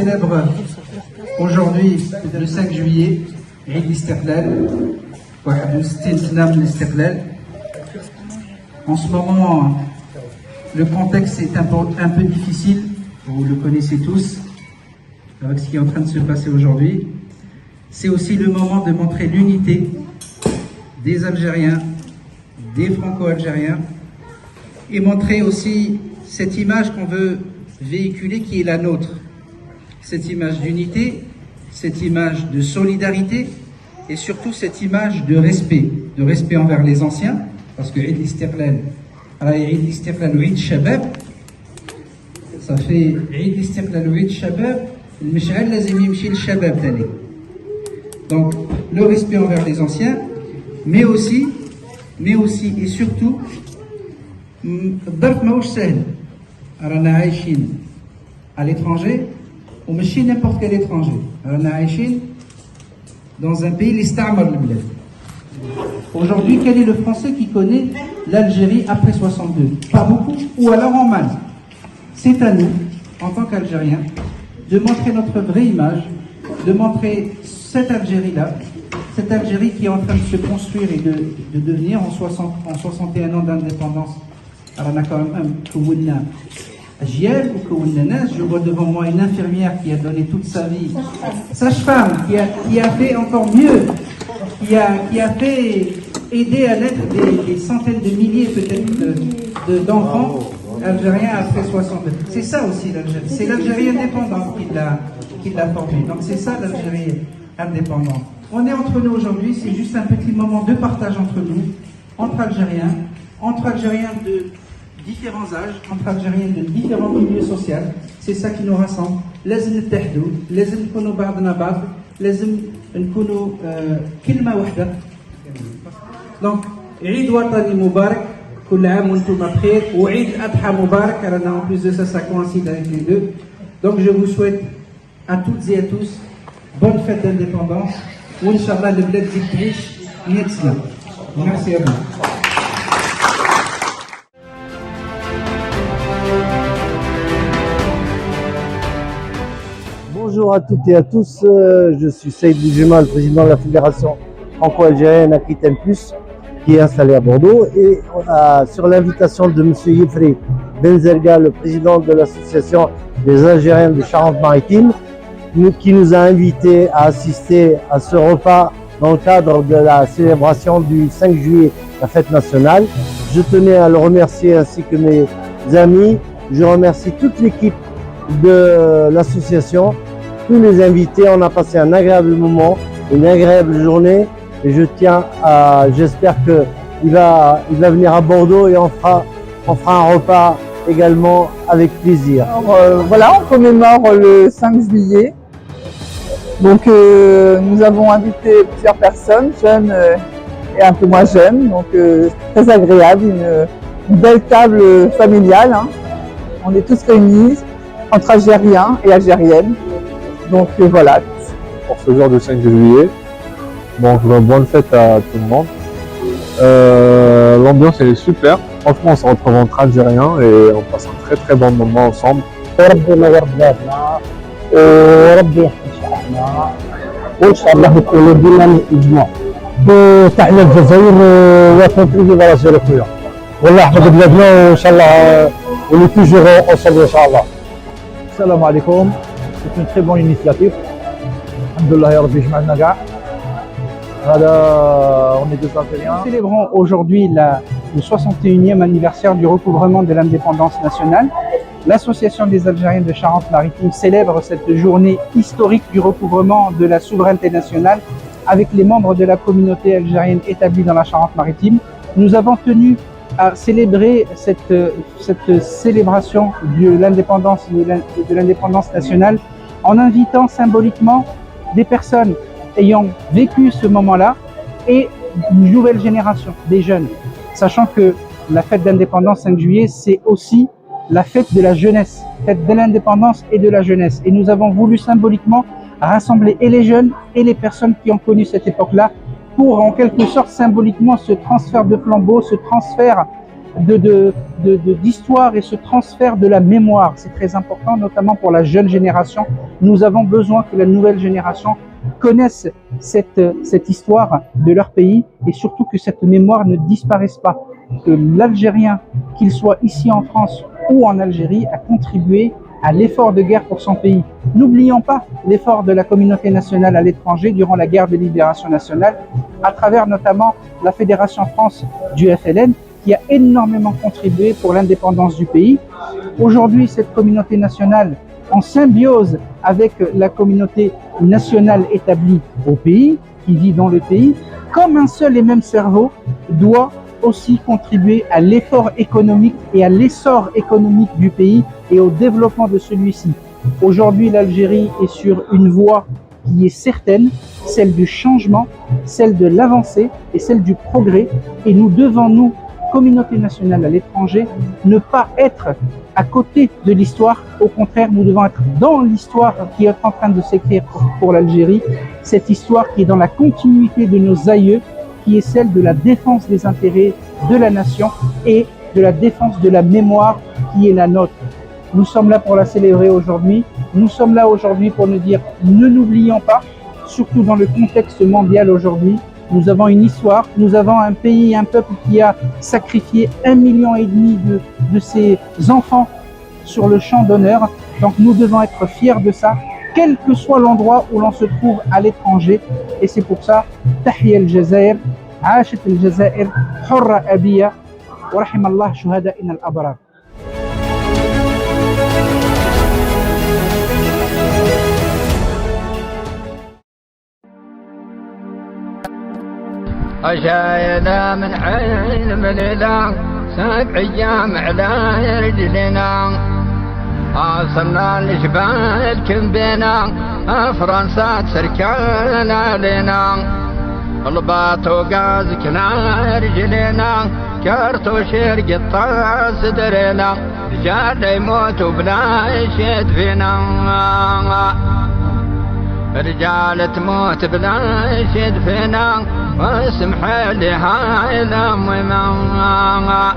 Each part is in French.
célèbre aujourd'hui, le 5 juillet, Eid l'Istiqlal, en ce moment, le contexte est un peu difficile, vous le connaissez tous, avec ce qui est en train de se passer aujourd'hui. C'est aussi le moment de montrer l'unité des Algériens, des Franco-Algériens, et montrer aussi cette image qu'on veut véhiculer qui est la nôtre. Cette image d'unité, cette image de solidarité et surtout cette image de respect envers les anciens, parce que Eid l'Istiqlal, Eid l'Istiqlal ou Eid Shabab, ça fait Eid l'Istiqlal ou Eid Shabab, le Mish'al lazim yimshi l'Shabab tani. Donc le respect envers les anciens, mais aussi et surtout الظرف ماهوش سهل. رانا عايشين à l'étranger وماشي n'importe quel étranger. رانا عايشين dans un pays اللي استعمر البلاد. Aujourd'hui, quel est le Français qui connaît l'Algérie après 62? Pas beaucoup, ou alors en mal. C'est à nous, en tant qu'Algériens, de montrer notre vraie image, de montrer cette Algérie-là, cette Algérie qui est en train de se construire et de devenir en 61 ans d'indépendance. Alors, on a quand même je vois devant moi une infirmière qui a donné toute sa vie, sage-femme qui a fait encore mieux, qui a fait aider à naître des centaines de milliers peut-être d'enfants algériens après 62. C'est ça aussi l'Algérie. C'est l'Algérie indépendante qui l'a formée. Donc c'est ça l'Algérie indépendante. On est entre nous aujourd'hui, c'est juste un petit moment de partage entre nous, entre Algériens de différents âges, entre Algériens de différents milieux sociaux. C'est ça qui nous rassemble. لازم نتحدوا، لازم نكونوا بعضنا بعض، لازم نكونوا كلمة واحدة. Donc, عيد وطني مبارك، كل عام وانتم بخير، وعيد الأضحى مبارك. Alors, en plus de ça, ça coïncide avec les deux. Donc, je vous souhaite à toutes et à tous bonne fête d'indépendance. وإنشاء le bled تزيد تعيش 100 سنة. Merci à vous. Bonjour à toutes et à tous, je suis Saïd Boujema, le président de la Fédération franco-algérienne Aquitaine Plus, qui est installé à Bordeaux, et sur l'invitation de M. Yefri Benzerga, le président de l'association des Algériens de Charente-Maritime, qui nous a invités à assister à ce repas dans le cadre de la célébration du 5 juillet, la fête nationale. Je tenais à le remercier ainsi que mes amis. Je remercie toute l'équipe de l'association, tous les invités. On a passé un agréable moment, une agréable journée, et j'espère qu'il va venir à Bordeaux et on fera un repas également avec plaisir. Alors, voilà, on commémore le 5 juillet. Donc nous avons invité plusieurs personnes, jeunes et un peu moins jeunes, donc très agréable, une belle table familiale, hein. On est tous réunis entre Algériens et Algériennes, donc voilà. Pour ce jour de 5 juillet, donc bonne fête à tout le monde. L'ambiance est super, franchement on se retrouve entre Algériens et on passe un très très bon moment ensemble. وإن شاء الله يكون ديما مجموع تاعنا الجزائر وكونتريبي على الجزائر خويا والله يحفظ بلادنا وإن شاء الله on est toujours ensemble إن شاء الله. Salam alaikum, c'est une très bonne initiative. Alhamdulillah ya Rabbi jma'na kاع. On est deux Algériens. Nous célébrons aujourd'hui le 61e anniversaire du recouvrement de l'indépendance nationale. L'Association des Algériens de Charente-Maritime célèbre cette journée historique du recouvrement de la souveraineté nationale avec les membres de la communauté algérienne établie dans la Charente-Maritime. Nous avons tenu à célébrer cette célébration de l'indépendance nationale en invitant symboliquement des personnes ayant vécu ce moment-là et une nouvelle génération, des jeunes. Sachant que la fête d'indépendance 5 juillet, c'est aussi la fête de la jeunesse, fête de l'indépendance et de la jeunesse. Et nous avons voulu symboliquement rassembler et les jeunes et les personnes qui ont connu cette époque-là pour en quelque sorte symboliquement ce transfert de flambeau, ce transfert d'histoire et ce transfert de la mémoire. C'est très important, notamment pour la jeune génération. Nous avons besoin que la nouvelle génération connaisse cette histoire de leur pays et surtout que cette mémoire ne disparaisse pas. Que l'Algérien, qu'il soit ici en France ou en Algérie, a contribué à l'effort de guerre pour son pays. N'oublions pas l'effort de la communauté nationale à l'étranger durant la guerre de libération nationale, à travers notamment la Fédération France du FLN, qui a énormément contribué pour l'indépendance du pays. Aujourd'hui, cette communauté nationale, en symbiose avec la communauté nationale établie au pays, qui vit dans le pays, comme un seul et même cerveau, doit aussi contribuer à l'effort économique et à l'essor économique du pays et au développement de celui-ci. Aujourd'hui, l'Algérie est sur une voie qui est certaine, celle du changement, celle de l'avancée et celle du progrès. Et nous devons, nous, communauté nationale à l'étranger, ne pas être à côté de l'histoire. Au contraire, nous devons être dans l'histoire qui est en train de s'écrire pour l'Algérie, cette histoire qui est dans la continuité de nos aïeux, qui est celle de la défense des intérêts de la nation et de la défense de la mémoire qui est la nôtre. Nous sommes là pour la célébrer aujourd'hui. Nous sommes là aujourd'hui pour nous dire ne n'oublions pas, surtout dans le contexte mondial aujourd'hui. Nous avons une histoire, nous avons un pays, un peuple qui a sacrifié 1,5 million de ses enfants sur le champ d'honneur. Donc nous devons être fiers de ça, quel que soit l'endroit où l'on se trouve à l'étranger. Et c'est pour ça, Tahia al-Jazair, Aashat al-Jazair, Hurra Abiya, wa rahimallah shuhada'ina al-abrar. عشاينا من عين مليلا 7 أيام على رجلنا وصلنا لجبال كنبينا فرنسا تسركان علينا الباط وقازكنا رجلنا كرتو شرق الطاس درينا رجال يموتوا بلا شيد فينا رجال تموت بلا شيد فينا واسمح لي هاي الأمومة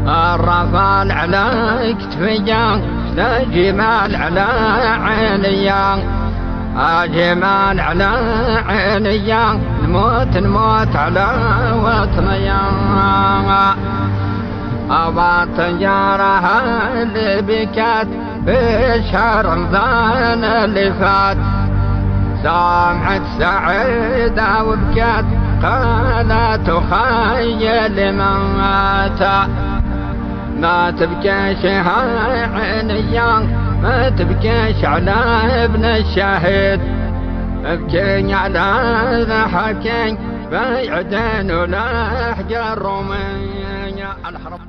الرفال على كتفيا لا جمال على عينيا جمال على عينيا نموت على وطنيا أبا جارها اللي بكات بشهر رمضان اللي فات سامعت سعيدة وبكت قالت خيل مات ما تبكيش هاي عينيا ما تبكيش على ابن الشهيد ابكي على ضحكي بعدين ولا حجر رومية الحرب